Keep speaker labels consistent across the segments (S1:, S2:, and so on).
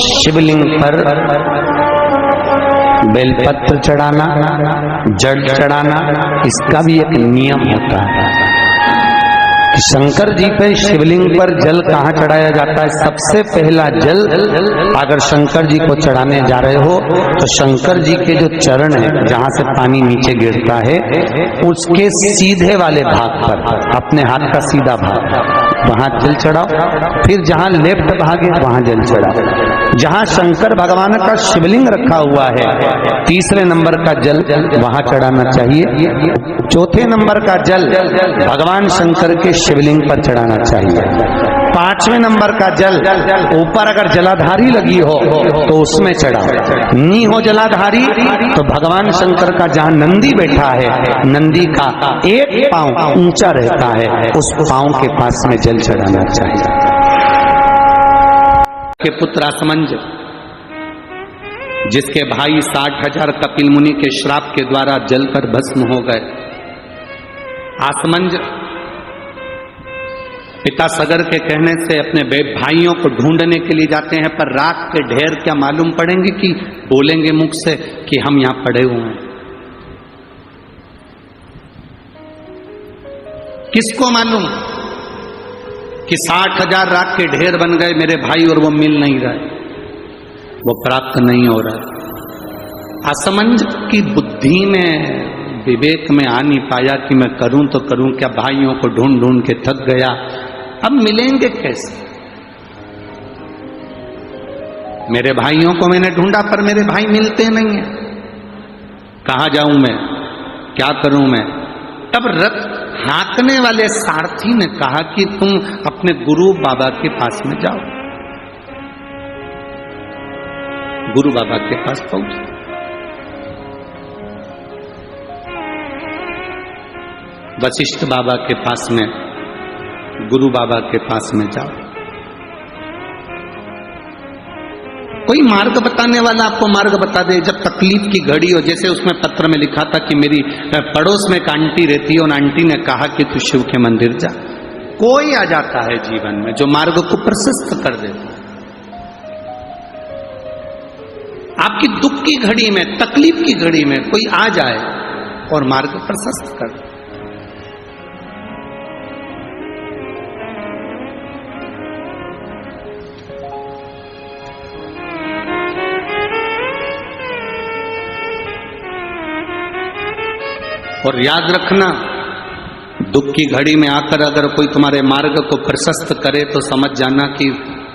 S1: शिवलिंग पर बेलपत्र चढ़ाना, जल चढ़ाना, इसका भी एक नियम होता है। शंकर जी पे शिवलिंग पर जल कहाँ चढ़ाया जाता है? सबसे पहला जल अगर शंकर जी को चढ़ाने जा रहे हो तो शंकर जी के जो चरण है, जहाँ से पानी नीचे गिरता है, उसके सीधे वाले भाग पर, अपने हाथ का सीधा भाग, वहां जल चढ़ाओ। फिर जहां लेफ्ट भाग है वहां जल चढ़ाओ। जहां शंकर भगवान का शिवलिंग रखा हुआ है, तीसरे नंबर का जल वहां चढ़ाना चाहिए। चौथे नंबर का जल भगवान शंकर के शिवलिंग पर चढ़ाना चाहिए। पांचवें नंबर का जल ऊपर अगर जलाधारी लगी हो तो उसमें चढ़ाओ। नी हो जलाधारी तो भगवान शंकर का जहां नंदी बैठा है, नंदी का एक पांव ऊंचा रहता है, उस पांव के पास में जल चढ़ाना चाहिए। के पुत्र आसमंज, जिसके भाई 60,000 कपिल मुनि के श्राप के द्वारा जलकर भस्म हो गए। आसमंज पिता सगर के कहने से अपने भाइयों को ढूंढने के लिए जाते हैं, पर राख के ढेर क्या मालूम पड़ेंगे कि बोलेंगे मुख से कि हम यहां पड़े हुए हैं। किसको मालूम कि 60,000 राख के ढेर बन गए मेरे भाई और वो मिल नहीं रहे, वो प्राप्त नहीं हो रहा। आसमंज की बुद्धि में, विवेक में आ नहीं पाया कि मैं करूं तो करूं क्या, भाइयों को ढूंढ ढूंढ के थक गया, अब मिलेंगे कैसे। मेरे भाइयों को मैंने ढूंढा पर मेरे भाई मिलते नहीं है, कहां जाऊं मैं, क्या करूं मैं। तब रथ हाँकने वाले सारथी ने कहा कि तुम अपने गुरु बाबा के पास में जाओ। गुरु बाबा के पास पहुंचे। वशिष्ठ बाबा के पास में, गुरु बाबा के पास में जाओ। कोई मार्ग बताने वाला आपको मार्ग बता दे। जब तकलीफ की घड़ी हो, जैसे उसमें पत्र में लिखा था कि मेरी पड़ोस में एक आंटी रहती है, उन आंटी ने कहा कि तू शिव के मंदिर जा। कोई आ जाता है जीवन में जो मार्ग को प्रशस्त कर देता है। आपकी दुख की घड़ी में, तकलीफ की घड़ी में कोई आ जाए और मार्ग प्रशस्त कर दे। और याद रखना, दुख की घड़ी में आकर अगर कोई तुम्हारे मार्ग को प्रशस्त करे तो समझ जाना कि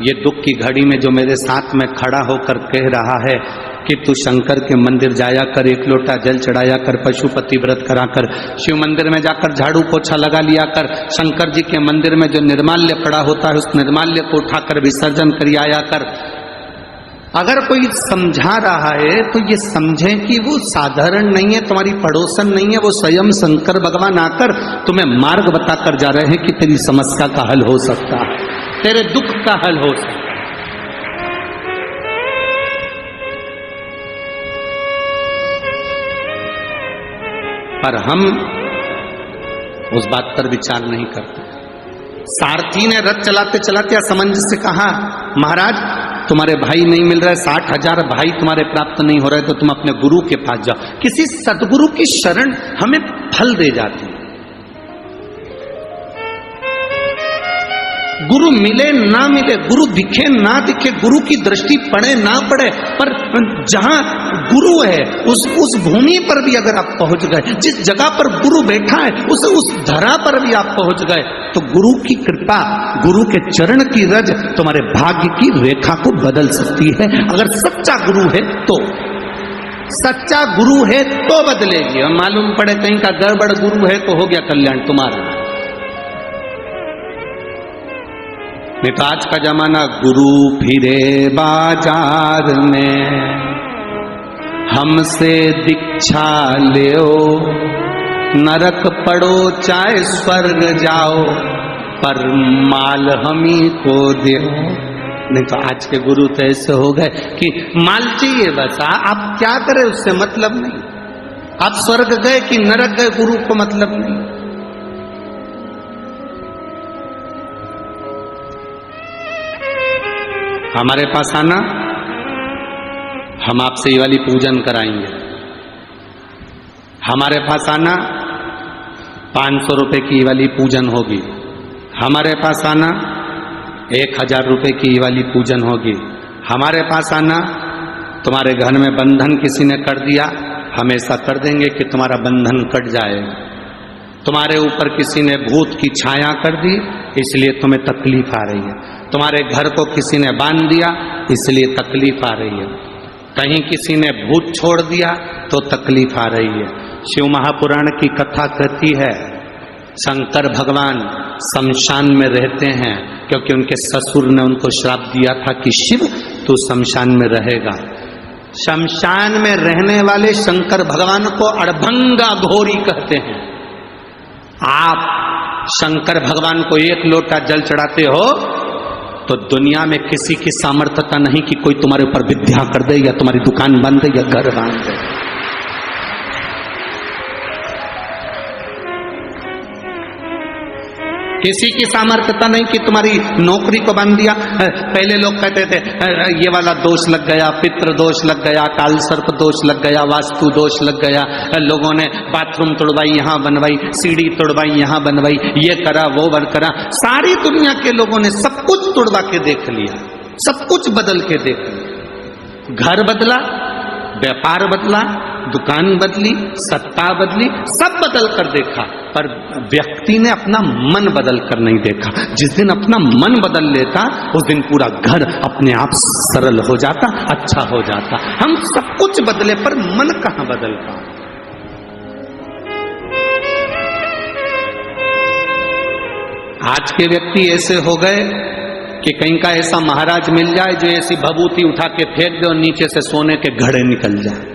S1: ये दुख की घड़ी में जो मेरे साथ में खड़ा होकर कह रहा है कि तू शंकर के मंदिर जाया कर, एक लोटा जल चढ़ाया कर, पशुपति व्रत करा कर, शिव मंदिर में जाकर झाड़ू पोछा लगा लिया कर, शंकर जी के मंदिर में जो निर्माल्य पड़ा होता है उस निर्माल्य को उठाकर विसर्जन कर आया कर। अगर कोई समझा रहा है तो ये समझे कि वो साधारण नहीं है, तुम्हारी पड़ोसन नहीं है, वो स्वयं शंकर भगवान आकर तुम्हें मार्ग बताकर जा रहे हैं कि तेरी समस्या का हल हो सकता है, तेरे दुख का हल हो सकता है। पर हम उस बात पर विचार नहीं करते। सारथी ने रथ चलाते चलाते असमंजस से कहा, महाराज तुम्हारे भाई नहीं मिल रहे, 60,000 भाई तुम्हारे प्राप्त नहीं हो रहे, तो तुम अपने गुरु के पास जाओ। किसी सदगुरु की शरण हमें फल दे जाती है। गुरु मिले ना मिले, गुरु दिखे ना दिखे, गुरु की दृष्टि पड़े ना पड़े, पर जहां गुरु है उस भूमि पर भी अगर आप पहुंच गए, जिस जगह पर गुरु बैठा है उस धरा पर भी आप पहुंच गए, तो गुरु की कृपा, गुरु के चरण की रज तुम्हारे भाग्य की रेखा को बदल सकती है। अगर सच्चा गुरु है तो, सच्चा गुरु है तो बदलेगी। और मालूम पड़े कहीं का गड़बड़ गुरु है तो हो गया कल्याण तुम्हारा। नहीं तो आज का जमाना, गुरु फिरे बाजार में हमसे दीक्षा लेओ, नरक पड़ो चाहे स्वर्ग जाओ, पर माल हमी को दो। नहीं तो आज के गुरु तो ऐसे हो गए कि माल चाहिए बस, आप क्या करें उससे मतलब नहीं। आप स्वर्ग गए कि नरक गए गुरु को मतलब नहीं। हमारे पास आना, हम आपसे ये वाली पूजन कराएंगे। हमारे पास आना, 500 रुपए की ये वाली पूजन होगी। हमारे पास आना, 1000 रुपए की ये वाली पूजन होगी। हमारे पास आना, तुम्हारे घर में बंधन किसी ने कर दिया, हम ऐसा कर देंगे कि तुम्हारा बंधन कट जाएगा। तुम्हारे ऊपर किसी ने भूत की छाया कर दी, इसलिए तुम्हें तकलीफ आ रही है। तुम्हारे घर को किसी ने बांध दिया, इसलिए तकलीफ आ रही है। कहीं किसी ने भूत छोड़ दिया तो तकलीफ आ रही है। शिव महापुराण की कथा कहती है, शंकर भगवान शमशान में रहते हैं, क्योंकि उनके ससुर ने उनको श्राप दिया था कि शिव तू शमशान में रहेगा। शमशान में रहने वाले शंकर भगवान को अड़भंगा घोरी कहते हैं। आप शंकर भगवान को 1 लोटा जल चढ़ाते हो तो दुनिया में किसी की सामर्थ्यता नहीं कि कोई तुम्हारे ऊपर विद्या कर दे या तुम्हारी दुकान बंद दे या घर बांध दे। किसी की सामर्थ्यता नहीं कि तुम्हारी नौकरी को बांध दिया। पहले लोग कहते थे ये वाला दोष लग गया, पितृ दोष लग गया, काल सर्प दोष लग गया, वास्तु दोष लग गया। लोगों ने बाथरूम तोड़वाई, यहाँ बनवाई, सीढ़ी तोड़वाई, यहाँ बनवाई, ये करा वो करा। सारी दुनिया के लोगों ने सब कुछ तोड़वा के देख लिया, सब कुछ बदल के देख लिया। घर बदला, व्यापार बदला, दुकान बदली, सत्ता बदली, सब बदल कर देखा, पर व्यक्ति ने अपना मन बदल कर नहीं देखा। जिस दिन अपना मन बदल लेता, उस दिन पूरा घर अपने आप सरल हो जाता, अच्छा हो जाता। हम सब कुछ बदले पर मन कहां बदलता। आज के व्यक्ति ऐसे हो गए कि कहीं का ऐसा महाराज मिल जाए जो ऐसी भभूति उठा के फेंक दे और नीचे से सोने के घड़े निकल जाए।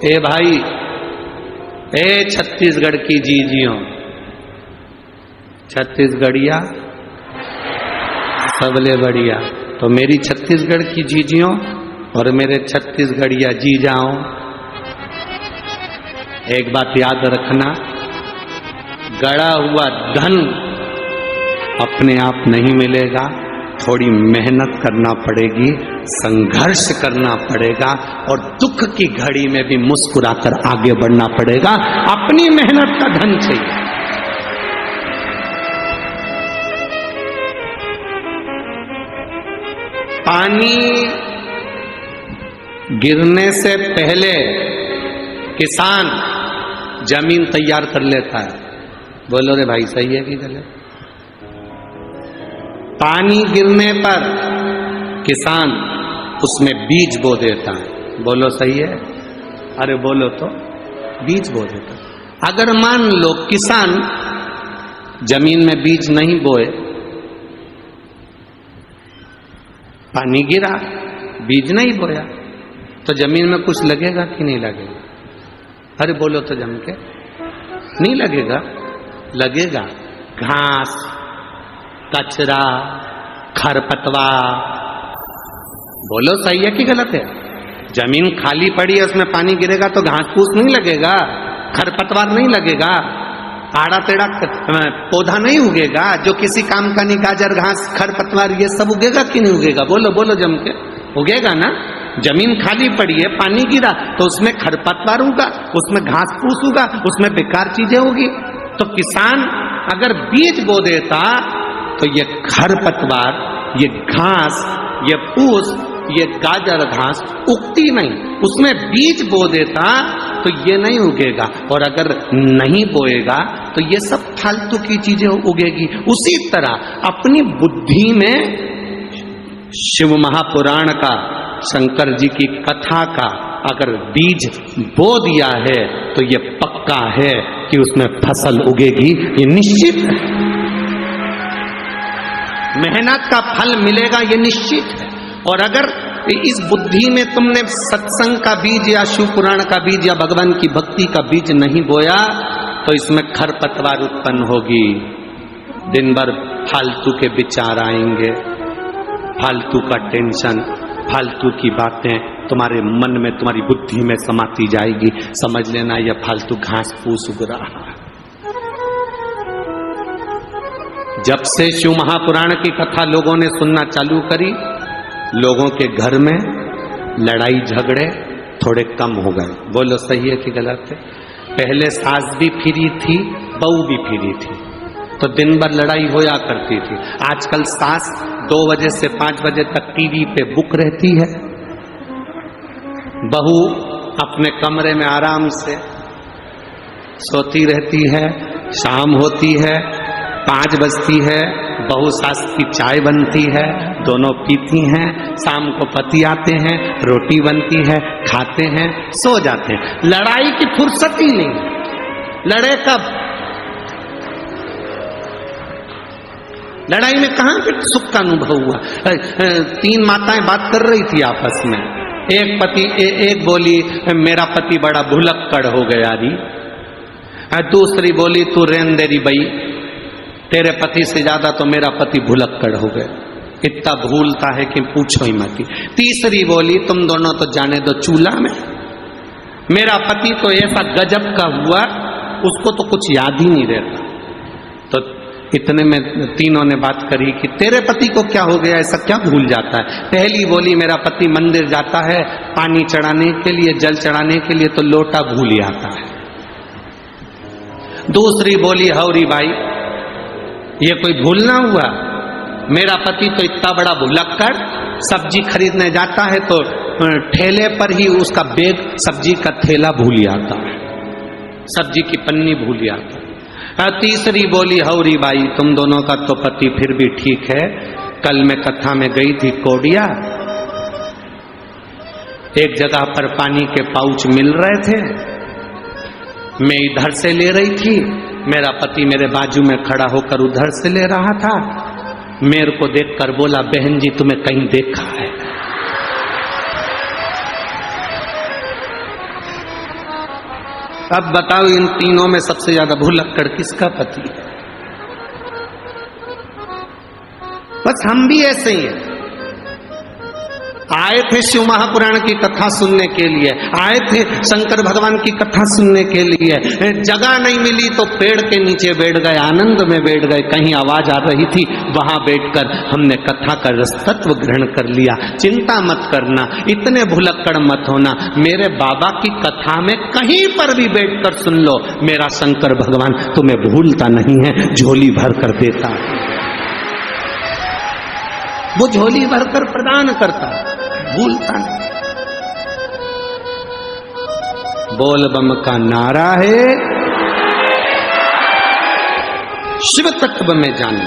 S1: ए भाई, ए छत्तीसगढ़ की जीजियों, छत्तीसगढ़िया सबले बढ़िया। तो मेरी छत्तीसगढ़ की जीजियों और मेरे छत्तीसगढ़िया जीजाओं, एक बात याद रखना, गड़ा हुआ धन अपने आप नहीं मिलेगा, थोड़ी मेहनत करना पड़ेगी, संघर्ष करना पड़ेगा और दुख की घड़ी में भी मुस्कुराकर आगे बढ़ना पड़ेगा। अपनी मेहनत का धन चाहिए। पानी गिरने से पहले किसान जमीन तैयार कर लेता है। बोलो रे भाई, सही है कि गलत? पानी गिरने पर किसान उसमें बीज बो देता है। बोलो सही है? अरे बोलो तो, बीज बो देता है। अगर मान लो किसान जमीन में बीज नहीं बोए, पानी गिरा, बीज नहीं बोया, तो जमीन में कुछ लगेगा कि नहीं लगेगा? अरे बोलो तो जम के, नहीं लगेगा? लगेगा। घास, कचरा, खरपतवार। बोलो सही है कि गलत है? जमीन खाली पड़ी है, उसमें पानी गिरेगा तो घास फूस नहीं लगेगा, खरपतवार नहीं लगेगा, आड़ा टेढ़ा पौधा नहीं उगेगा, जो किसी काम का नहीं, गाजर घास खरपतवार ये सब उगेगा कि नहीं उगेगा? बोलो बोलो जम के, उगेगा ना। जमीन खाली पड़ी है, पानी गिरा तो उसमें खरपतवार उगा, उसमें घास फूस उगा, उसमें बेकार चीजें होगी। तो किसान अगर बीज बो देता तो ये खरपतवार, ये घास, ये फूस, ये गाजर घास उगती नहीं। उसमें बीज बो देता तो ये नहीं उगेगा, और अगर नहीं बोएगा तो ये सब फालतू की चीजें उगेगी। उसी तरह अपनी बुद्धि में शिव महापुराण का, शंकर जी की कथा का अगर बीज बो दिया है तो ये पक्का है कि उसमें फसल उगेगी, ये निश्चित है। मेहनत का फल मिलेगा, ये निश्चित है। और अगर इस बुद्धि में तुमने सत्संग का बीज या शिव पुराण का बीज या भगवान की भक्ति का बीज नहीं बोया तो इसमें खरपतवार उत्पन्न होगी। दिन भर फालतू के विचार आएंगे, फालतू का टेंशन, फालतू की बातें तुम्हारे मन में, तुम्हारी बुद्धि में समाती जाएगी। समझ लेना यह फालतू घास फूस उग रहा है। जब से शिव महापुराण की कथा लोगों ने सुनना चालू करी, लोगों के घर में लड़ाई झगड़े थोड़े कम हो गए। बोलो सही है कि गलत है? पहले सास भी फ्री थी, बहू भी फ्री थी, तो दिन भर लड़ाई होया करती थी। आजकल सास 2 बजे से 5 बजे तक टीवी पे बुक रहती है, बहू अपने कमरे में आराम से सोती रहती है। शाम होती है, 5 बजती है, बहू सास की चाय बनती है, दोनों पीती हैं। शाम को पति आते हैं, रोटी बनती है, खाते हैं, सो जाते हैं। लड़ाई की फुर्सत ही नहीं। लड़े कब? लड़ाई में कहां पे सुख का अनुभव हुआ? 3 माताएं बात कर रही थी आपस में। एक बोली मेरा पति बड़ा भुलक्कड़ हो गया री। दूसरी बोली तू रेन देरी बई, तेरे पति से ज्यादा तो मेरा पति भुलक्कड़ हो गया, इतना भूलता है कि पूछो ही मत। तीसरी बोली तुम दोनों तो जाने दो चूल्हा में, मेरा पति तो ऐसा गजब का हुआ उसको तो कुछ याद ही नहीं रहता। तो इतने में तीनों ने बात करी कि तेरे पति को क्या हो गया, ऐसा क्या भूल जाता है? पहली बोली मेरा पति मंदिर जाता है पानी चढ़ाने के लिए, जल चढ़ाने के लिए, तो लोटा भूल आता है। दूसरी बोली हौरी भाई ये कोई भूलना हुआ, मेरा पति तो इतना बड़ा भुलक्कड़, सब्जी खरीदने जाता है तो ठेले पर ही उसका बैग सब्जी का थैला भूल आता है, सब्जी की पन्नी भूल आता है। तीसरी बोली हौरी भाई तुम दोनों का तो पति फिर भी ठीक है, कल मैं कथा में गई थी कोडिया, एक जगह पर पानी के पाउच मिल रहे थे, मैं इधर से ले रही थी, मेरा पति मेरे बाजू में खड़ा होकर उधर से ले रहा था। मेरे को देखकर बोला बहन जी तुम्हें कहीं देखा है? अब बताओ इन तीनों में सबसे ज्यादा भुलक्कड़ किसका पति है? बस हम भी ऐसे ही हैं। आए थे शिव महापुराण की कथा सुनने के लिए, आए थे शंकर भगवान की कथा सुनने के लिए, जगह नहीं मिली तो पेड़ के नीचे बैठ गए, आनंद में बैठ गए, कहीं आवाज आ रही थी वहां बैठकर हमने कथा का रसतत्व ग्रहण कर लिया। चिंता मत करना, इतने भुलक्कड़ मत होना, मेरे बाबा की कथा में कहीं पर भी बैठकर सुन लो, मेरा शंकर भगवान तुम्हें भूलता नहीं है, झोली भर कर देता है, वो झोली भरकर प्रदान करता है, भूलता नहीं। बोल बम का नारा है, शिव तत्व में जाना।